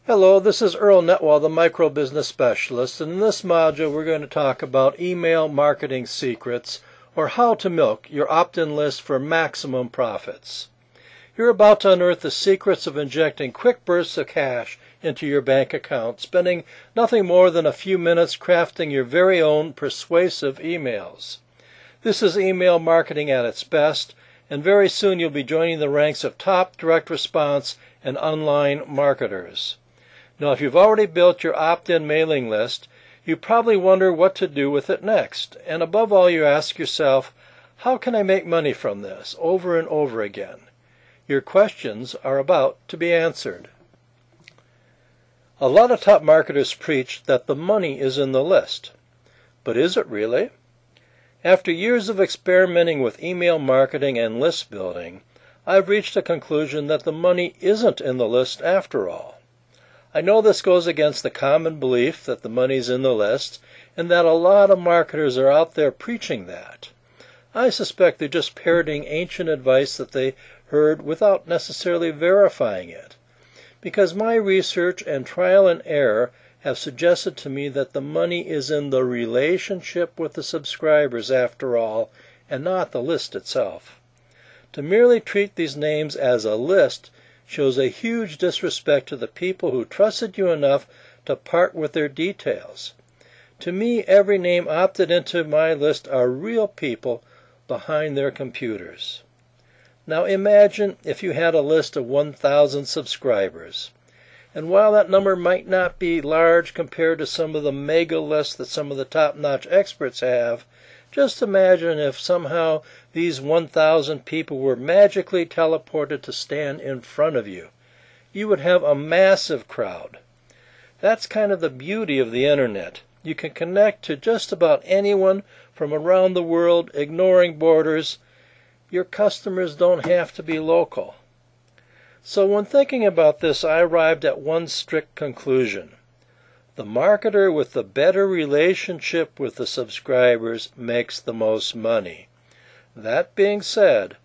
Hello, this is Earl Netwall, the Micro Business Specialist, and in this module we're going to talk about email marketing secrets, or how to milk your opt-in list for maximum profits. You're about to unearth the secrets of injecting quick bursts of cash into your bank account, spending nothing more than a few minutes crafting your very own persuasive emails. This is email marketing at its best, and very soon you'll be joining the ranks of top direct response and online marketers. Now, if you've already built your opt-in mailing list, you probably wonder what to do with it next. And above all, you ask yourself, how can I make money from this over and over again? Your questions are about to be answered. A lot of top marketers preach that the money is in the list. But is it really? After years of experimenting with email marketing and list building, I've reached a conclusion that the money isn't in the list after all. I know this goes against the common belief that the money's in the list, and that a lot of marketers are out there preaching that. I suspect they're just parroting ancient advice that they heard without necessarily verifying it, because my research and trial and error have suggested to me that the money is in the relationship with the subscribers after all, and not the list itself. To merely treat these names as a list shows a huge disrespect to the people who trusted you enough to part with their details. To me, every name opted into my list are real people behind their computers. Now imagine if you had a list of 1,000 subscribers. And while that number might not be large compared to some of the mega lists that some of the top-notch experts have, just imagine if somehow these 1,000 people were magically teleported to stand in front of you. You would have a massive crowd. That's kind of the beauty of the Internet. You can connect to just about anyone from around the world, ignoring borders. Your customers don't have to be local. So when thinking about this, I arrived at one strict conclusion. The marketer with the better relationship with the subscribers makes the most money. That being said,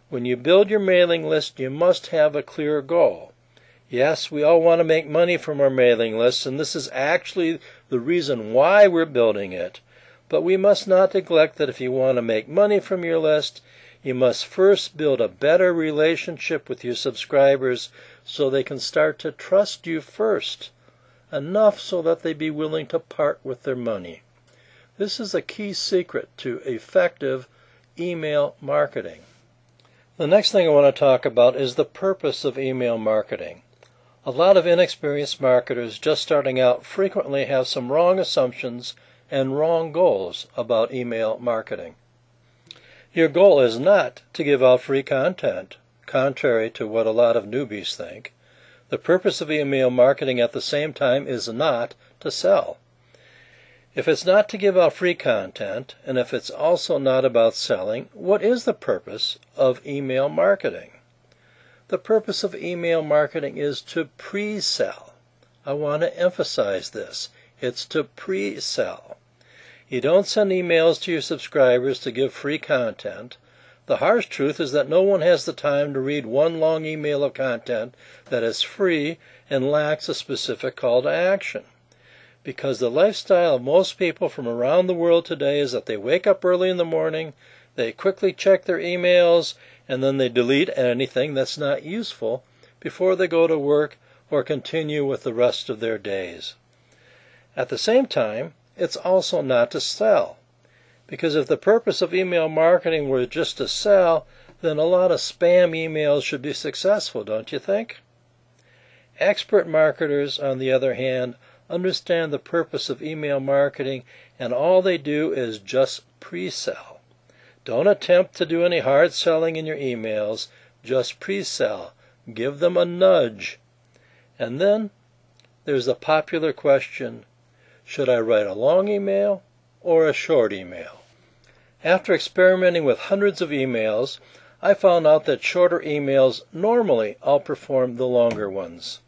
when you build your mailing list, you must have a clear goal. Yes, we all want to make money from our mailing lists, and this is actually the reason why we're building it. But we must not neglect that if you want to make money from your list, you must first build a better relationship with your subscribers so they can start to trust you first, enough so that they be willing to part with their money. This is a key secret to effective email marketing. The next thing I want to talk about is the purpose of email marketing. A lot of inexperienced marketers just starting out frequently have some wrong assumptions and wrong goals about email marketing. Your goal is not to give out free content, contrary to what a lot of newbies think. The purpose of email marketing at the same time is not to sell. If it's not to give out free content, and if it's also not about selling, what is the purpose of email marketing? The purpose of email marketing is to pre-sell. I want to emphasize this. It's to pre-sell. You don't send emails to your subscribers to give free content. The harsh truth is that no one has the time to read one long email of content that is free and lacks a specific call to action. Because the lifestyle of most people from around the world today is that they wake up early in the morning, they quickly check their emails, and then they delete anything that's not useful before they go to work or continue with the rest of their days. At the same time, it's also not to sell. Because if the purpose of email marketing were just to sell, then a lot of spam emails should be successful, don't you think? Expert marketers, on the other hand, understand the purpose of email marketing, and all they do is just pre-sell. Don't attempt to do any hard selling in your emails, just pre-sell. Give them a nudge. And then there's the popular question, should I write a long email or a short email? After experimenting with hundreds of emails, I found out that shorter emails normally outperform the longer ones.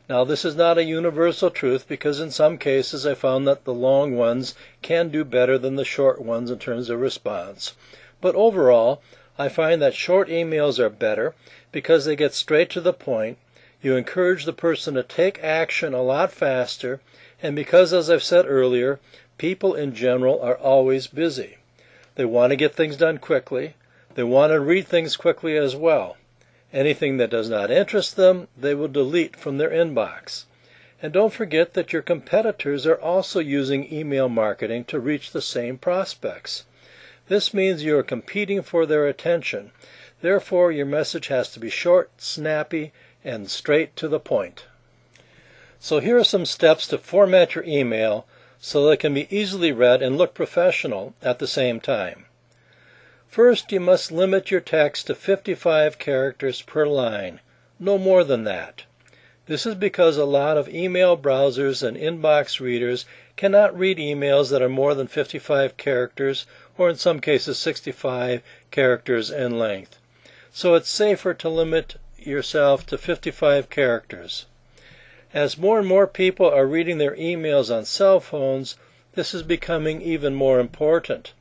Now, this is not a universal truth because in some cases I found that the long ones can do better than the short ones in terms of response. But overall, I find that short emails are better because they get straight to the point. You encourage the person to take action a lot faster, and because, as I've said earlier, people in general are always busy. They want to get things done quickly. They want to read things quickly as well. Anything that does not interest them, they will delete from their inbox. And don't forget that your competitors are also using email marketing to reach the same prospects. This means you are competing for their attention. Therefore, your message has to be short, snappy, and straight to the point. So here are some steps to format your email so that it can be easily read and look professional at the same time. First, you must limit your text to 55 characters per line, no more than that. This is because a lot of email browsers and inbox readers cannot read emails that are more than 55 characters, or in some cases 65 characters in length. So it's safer to limit yourself to 55 characters. As more and more people are reading their emails on cell phones, this is becoming even more important.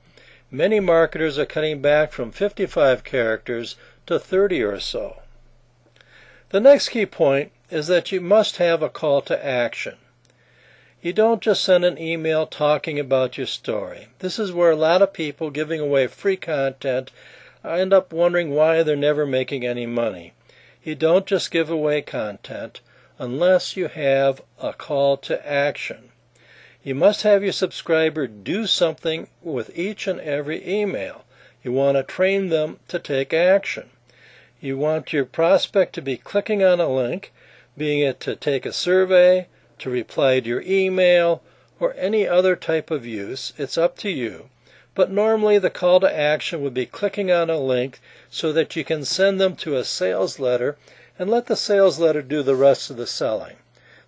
Many marketers are cutting back from 55 characters to 30 or so. The next key point is that you must have a call to action. You don't just send an email talking about your story. This is where a lot of people giving away free content end up wondering why they're never making any money. You don't just give away content unless you have a call to action. You must have your subscriber do something with each and every email. You want to train them to take action. You want your prospect to be clicking on a link, being it to take a survey, to reply to your email, or any other type of use. It's up to you. But normally the call to action would be clicking on a link so that you can send them to a sales letter and let the sales letter do the rest of the selling.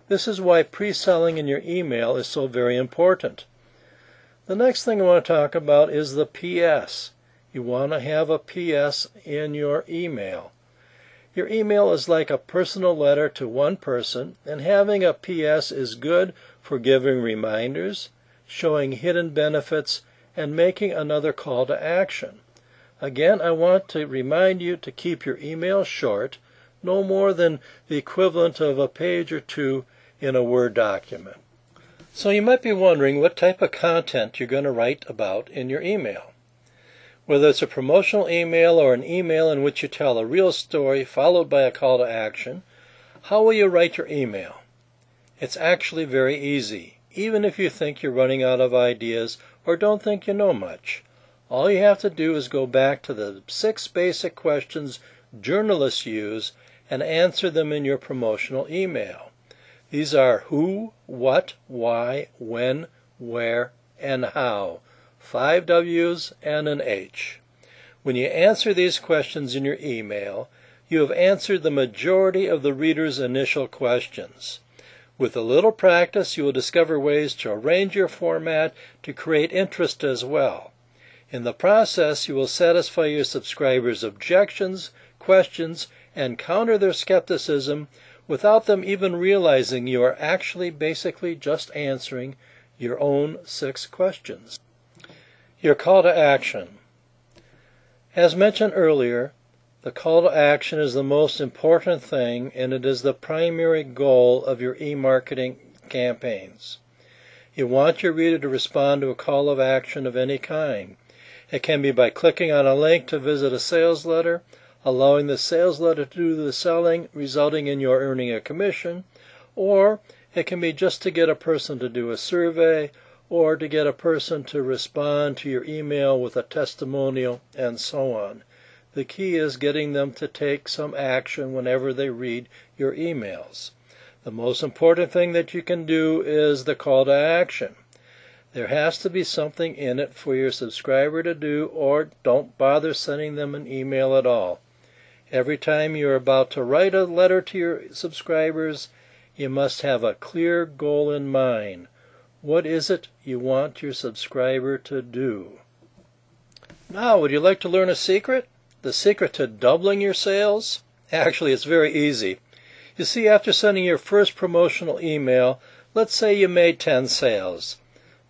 This is why pre-selling in your email is so very important. The next thing I want to talk about is the PS. You want to have a PS in your email. Your email is like a personal letter to one person, and having a PS is good for giving reminders, showing hidden benefits, and making another call to action. Again, I want to remind you to keep your email short, no more than the equivalent of a page or two in a Word document. So you might be wondering what type of content you're going to write about in your email. Whether it's a promotional email or an email in which you tell a real story followed by a call to action, how will you write your email? It's actually very easy, even if you think you're running out of ideas or don't think you know much. All you have to do is go back to the 6 basic questions journalists use and answer them in your promotional email. These are who, what, why, when, where, and how. 5 W's and an H. When you answer these questions in your email, you have answered the majority of the reader's initial questions. With a little practice, you will discover ways to arrange your format to create interest as well. In the process, you will satisfy your subscribers' objections, questions, and counter their skepticism without them even realizing you are actually basically just answering your own 6 questions. Your call to action. As mentioned earlier, the call to action is the most important thing, and it is the primary goal of your e-marketing campaigns. You want your reader to respond to a call of action of any kind. It can be by clicking on a link to visit a sales letter, allowing the sales letter to do the selling, resulting in your earning a commission, or it can be just to get a person to do a survey, or to get a person to respond to your email with a testimonial, and so on. The key is getting them to take some action whenever they read your emails. The most important thing that you can do is the call to action. There has to be something in it for your subscriber to do, or don't bother sending them an email at all. Every time you're about to write a letter to your subscribers, you must have a clear goal in mind. What is it you want your subscriber to do? Now, would you like to learn a secret? The secret to doubling your sales? Actually, it's very easy. You see, after sending your first promotional email, let's say you made 10 sales.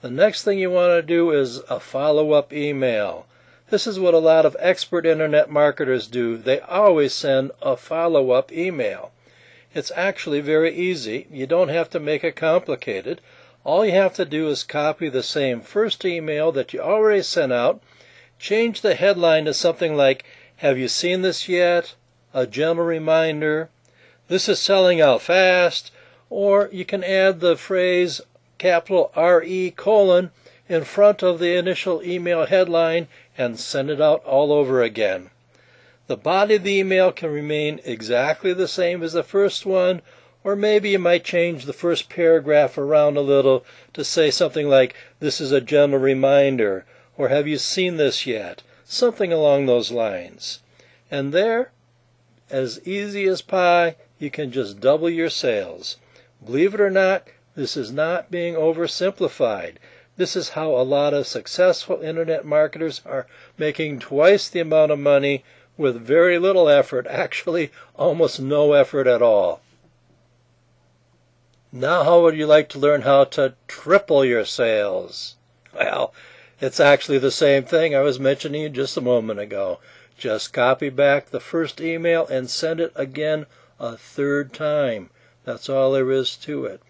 The next thing you want to do is a follow-up email. This is what a lot of expert internet marketers do. They always send a follow-up email. It's actually very easy. You don't have to make it complicated. All you have to do is copy the same first email that you already sent out, change the headline to something like, "Have you seen this yet?" "A gentle reminder," "This is selling out fast," or you can add the phrase capital RE colon in front of the initial email headline and send it out all over again. The body of the email can remain exactly the same as the first one, or maybe you might change the first paragraph around a little to say something like, "This is a gentle reminder," or "Have you seen this yet?" Something along those lines. And there, as easy as pie, you can just double your sales. Believe it or not, this is not being oversimplified. This is how a lot of successful internet marketers are making twice the amount of money with very little effort, actually almost no effort at all. Now, how would you like to learn how to triple your sales? Well, it's actually the same thing I was mentioning just a moment ago. Just copy back the first email and send it again a third time. That's all there is to it.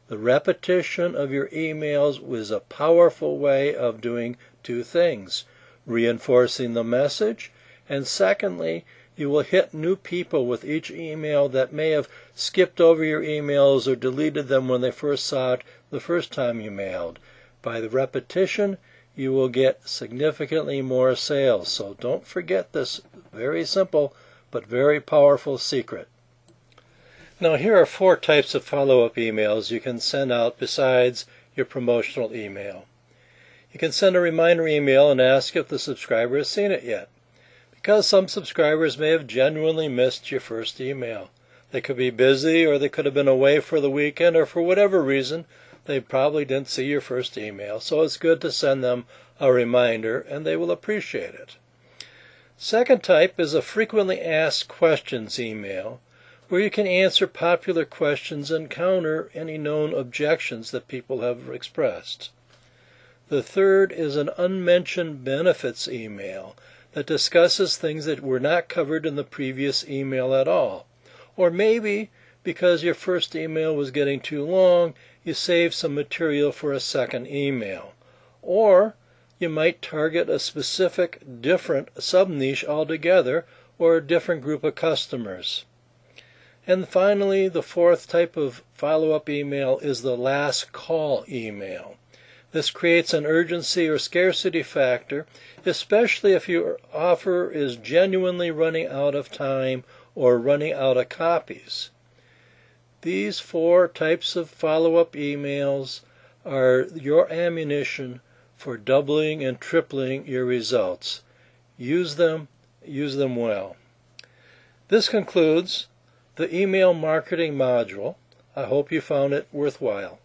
The repetition of your emails is a powerful way of doing two things: reinforcing the message, and secondly, you will hit new people with each email that may have skipped over your emails or deleted them when they first saw it the first time you mailed. By the repetition, you will get significantly more sales. So don't forget this very simple but very powerful secret. Now, here are 4 types of follow-up emails you can send out besides your promotional email. You can send a reminder email and ask if the subscriber has seen it yet, because some subscribers may have genuinely missed your first email. They could be busy, or they could have been away for the weekend, or for whatever reason, they probably didn't see your first email. So it's good to send them a reminder, and they will appreciate it. Second type is a frequently asked questions email, where you can answer popular questions and counter any known objections that people have expressed. The third is an unmentioned benefits email that discusses things that were not covered in the previous email at all. Or maybe, because your first email was getting too long, you save some material for a second email. Or you might target a specific, different sub-niche altogether, or a different group of customers. And finally, the fourth type of follow-up email is the last call email. This creates an urgency or scarcity factor, especially if your offer is genuinely running out of time or running out of copies. These 4 types of follow-up emails are your ammunition for doubling and tripling your results. Use them well. This concludes the email marketing module. I hope you found it worthwhile.